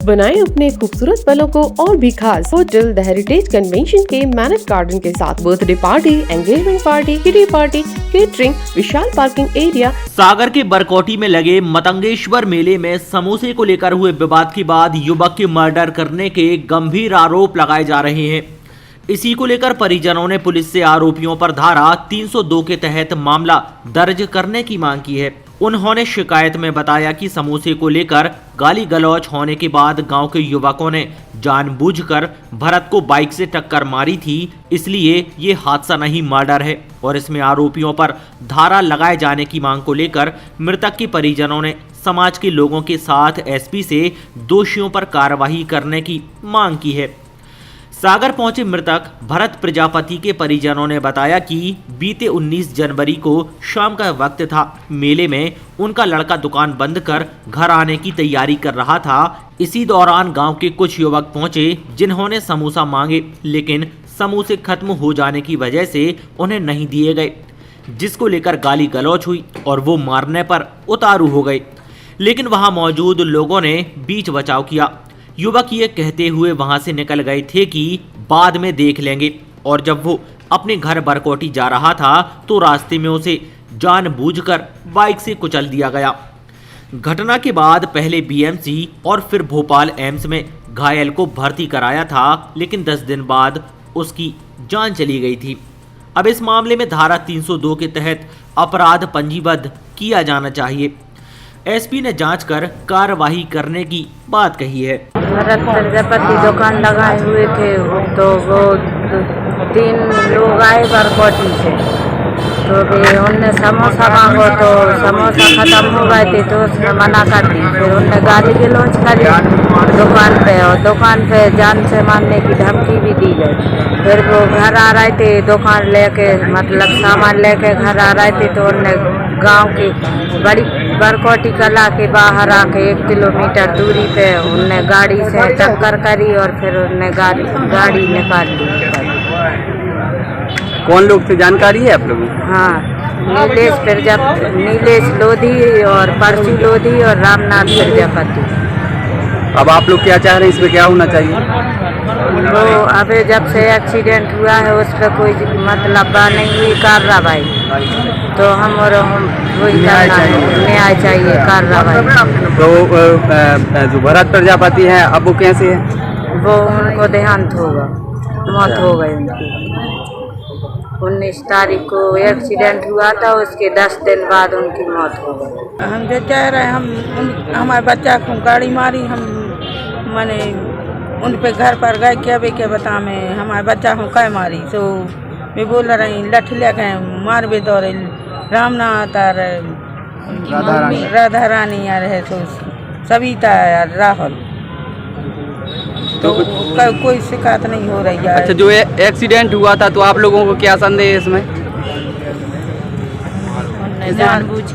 बनाएं अपने खूबसूरत पलों को और भी खास। होटल द हेरिटेज कन्वेंशन के मैनेज गार्डन के साथ birthday party, engagement party, kitty party, catering, विशाल पार्किंग एरिया। सागर के बरकोटी में लगे मतंगेश्वर मेले में समोसे को लेकर हुए विवाद के बाद युवक के मर्डर करने के गंभीर आरोप लगाए जा रहे हैं। इसी को लेकर परिजनों ने पुलिस से आरोपियों पर धारा 302 के तहत मामला दर्ज करने की मांग की है। उन्होंने शिकायत में बताया कि समोसे को लेकर गाली गलौज होने के बाद गांव के युवकों ने जानबूझकर भरत को बाइक से टक्कर मारी थी, इसलिए ये हादसा नहीं मर्डर है और इसमें आरोपियों पर धारा लगाए जाने की मांग को लेकर मृतक के परिजनों ने समाज के लोगों के साथ एसपी से दोषियों पर कार्रवाई करने की मांग की है। सागर पहुंचे मृतक भरत प्रजापति के परिजनों ने बताया कि बीते 19 जनवरी को शाम का वक्त था। मेले में उनका लड़का दुकान बंद कर घर आने की तैयारी कर रहा था। इसी दौरान गांव के कुछ युवक पहुंचे जिन्होंने समोसा मांगे, लेकिन समोसे खत्म हो जाने की वजह से उन्हें नहीं दिए गए, जिसको लेकर गाली गलौज हुई और वो मारने पर उतारू हो गए। लेकिन वहां मौजूद लोगों ने बीच बचाव किया। युवक ये कहते हुए वहां से निकल गए थे कि बाद में देख लेंगे, और जब वो अपने घर बरकोटी जा रहा था तो रास्ते में उसे जानबूझकर बाइक से कुचल दिया गया। घटना के बाद पहले बीएमसी और फिर भोपाल एम्स में घायल को भर्ती कराया था, लेकिन 10 दिन बाद उसकी जान चली गई थी। अब इस मामले में धारा 302 के तहत अपराध पंजीबद्ध किया जाना चाहिए। एसपी ने जांच कर कार्रवाई करने की बात कही है। भरत प्रजापति दुकान लगाए हुए थे, तो वो 3 लोग आए बरकोटी से, तो भी उनने समोसा मांगो तो समोसा खत्म हो गए थे, तो उसने मना कर दी। फिर उनने गाली गलौज करी दुकान पे, और दुकान पे जान से मारने की धमकी भी दी गई। फिर वो घर आ रहे थे दुकान लेके, मतलब सामान लेके घर आ रहे थे, तो उनने गांव की बड़ी बरकोटी कला के बाहर आके 1 किलोमीटर दूरी पे उनने गाड़ी से टक्कर करी और फिर उनने गाड़ी निकाल ली। कौन लोग थे, जानकारी है आप लोगों को? हाँ, नीलेश लोधी और परशु लोधी और रामनाथ प्रजापति। अब आप लोग क्या चाह रहे हैं, इसमें क्या होना चाहिए? वो अभी जब से एक्सीडेंट हुआ है उस पर कोई मतलब नहीं हुई कार्रवाई, तो हम वही न्याय चाहिए, कार्रवाई। तो जो भरत प्रजापति है अब वो कैसे है? वो उनको देहांत होगा, मौत हो गई उनकी। 19 तारीख को एक्सीडेंट हुआ था, उसके 10 दिन बाद उनकी मौत हो गई। हम जो चाह रहे हैं, हमारे बच्चा को गाड़ी मारी, हम माने उन पे घर पर गए क्या बता में हमारे बच्चा को क्या मारी, तो वे बोल रहे लठ ले गए मार भी दौड़े। रामनाथ और राधा रानी यार है, तो सविता यार राहुल, तो कोई शिकायत नहीं हो रही है। अच्छा, जो एक्सीडेंट हुआ था तो आप लोगों को क्या संदेह है इसमें? जानबूझ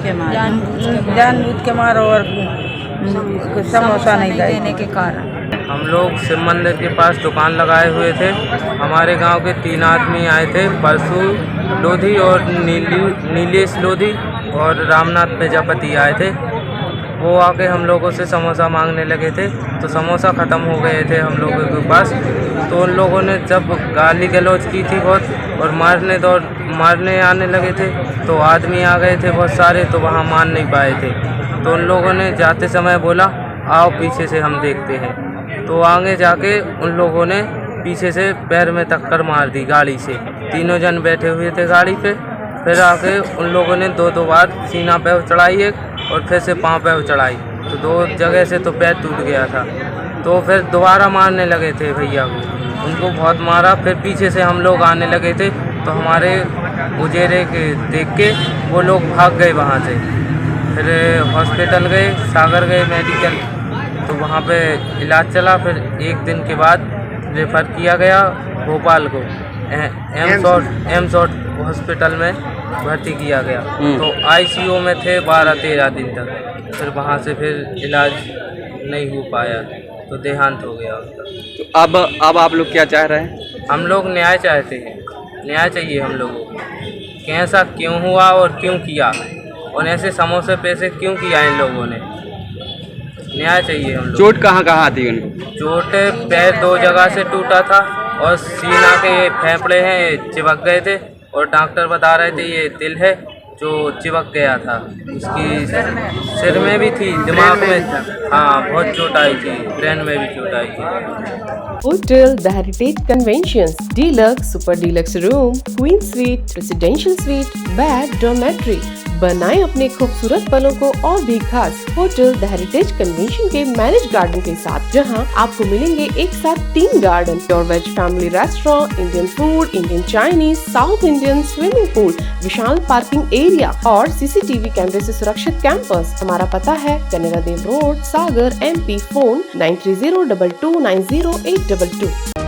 के मारो और समोसा नहीं देने के कारण। हम लोग शिव मंदिर के पास दुकान लगाए हुए थे। हमारे गांव के 3 आदमी आए थे, परशु लोधी और नीलेश लोधी और रामनाथ प्रजापति आए थे। वो आके हम लोगों से समोसा मांगने लगे थे, तो समोसा ख़त्म हो गए थे हम लोगों के पास। तो उन लोगों ने जब गाली गलौज की थी बहुत और मारने आने लगे थे, तो आदमी आ गए थे बहुत सारे, तो वहाँ मान नहीं पाए थे। तो उन लोगों ने जाते समय बोला आओ पीछे से हम देखते हैं, तो आगे जाके उन लोगों ने पीछे से पैर में टक्कर मार दी गाड़ी से। 3 जन बैठे हुए थे गाड़ी पे। फिर आके उन लोगों ने 2 बार सीना पे चढ़ाई एक, और फिर से पाँव पे चढ़ाई, तो 2 जगह से तो पैर टूट गया था। तो फिर दोबारा मारने लगे थे भैया को, उनको बहुत मारा। फिर पीछे से हम लोग आने लगे थे, तो हमारे उजेरे के देख के वो लोग भाग गए वहाँ से। फिर हॉस्पिटल गए, सागर गए मेडिकल, तो वहाँ पे इलाज चला। फिर 1 दिन के बाद रेफ़र किया गया भोपाल को, एम्स हॉस्पिटल में भर्ती किया गया। तो आईसीयू में थे 12-13 दिन तक। फिर वहाँ से फिर इलाज नहीं हो पाया, तो देहांत हो गया उनका। तो अब आप लोग क्या चाह रहे हैं? हम लोग न्याय चाहते हैं, न्याय चाहिए हम लोगों को कि ऐसा क्यों हुआ और क्यों किया, और ऐसे समोसे पैसे क्यों किया इन लोगों ने। न्याय चाहिए हम लोग। चोट कहाँ कहाँ आती है उनको? चोट पैर 2 जगह से टूटा था और सीना के फेफड़े हैं चिपक गए थे और डॉक्टर बता रहे थे ये दिल है जो चिपक गया था। उसकी सिर में भी थी, दिमाग में, हाँ बहुत चोट आई थी, ब्रेन में भी चोट आई थी। Hotel the heritage conventions, deluxe, super deluxe room, queen suite, residential suite, bed, dormitory. बनाएं अपने खूबसूरत पलों को और भी खास होटल द हेरिटेज कन्वेंशन के मैरिज गार्डन के साथ, जहां आपको मिलेंगे एक साथ 3 garden, pure veg family restaurant, Indian food, Indian Chinese, south Indian, swimming pool, विशाल पार्किंग एरिया और सीसीटीवी कैमरे से सुरक्षित कैंपस। हमारा पता है कनेरा देव रोड, सागर, MP। फोन 9302290822।